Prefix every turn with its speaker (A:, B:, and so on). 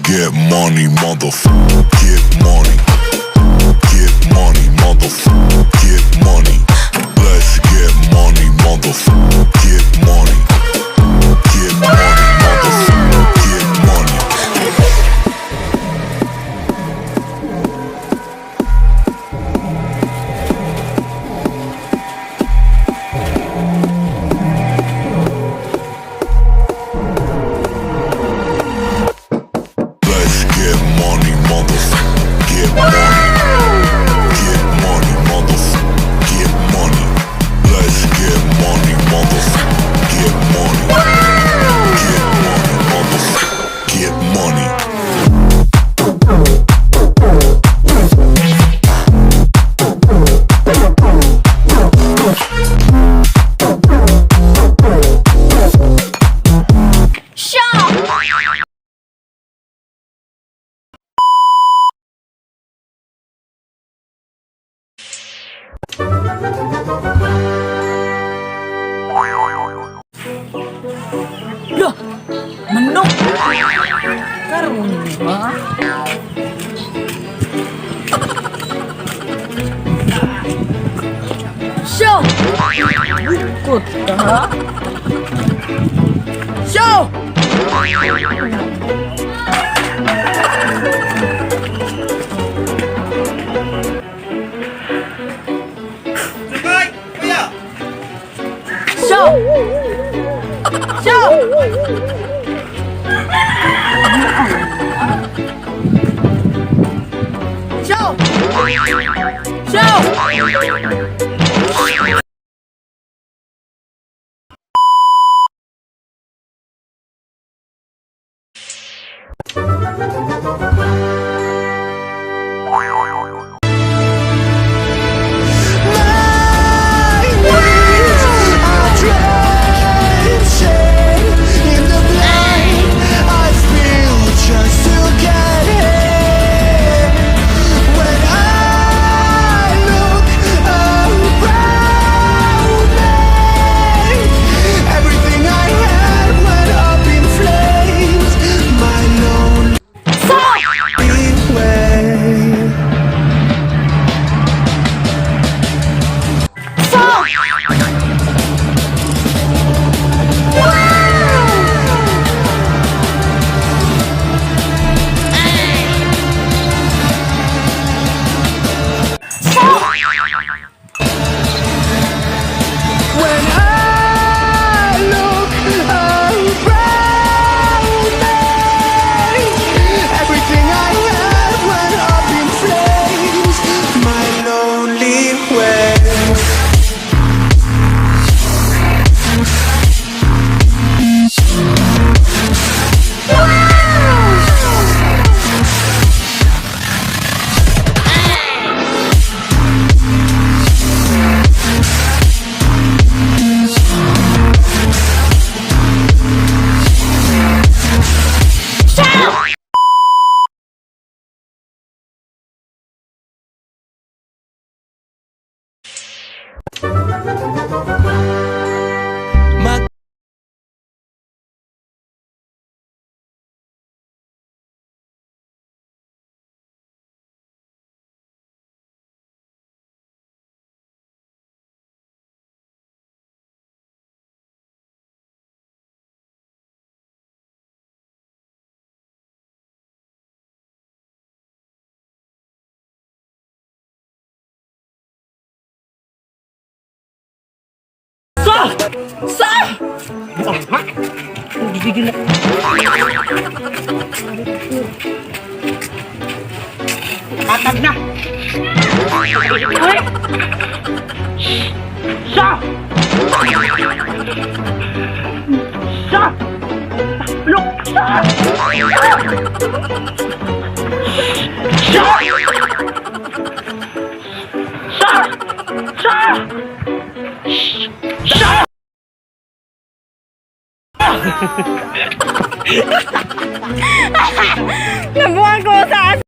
A: get money, motherfucker. Get money. Get money, motherfucker. Get money. Let's get money, motherfucker. Get money. Get money, motherfucker. Get money. Let's get money, motherfucker. Get money. Get money, motherfucker. Get money. Let's get money, motherfucker. Get money. Get money, motherfucker. Get money.
B: Loh, manok. Karon ba? Show! Ikot ka, ha? Show! Show! Show! Show! Show! Sir! Gigil na. Atag na! Ay! Sa! Sa! Look! Sa! Sa! Sa! Sa! Sa! Nabuhan ko sa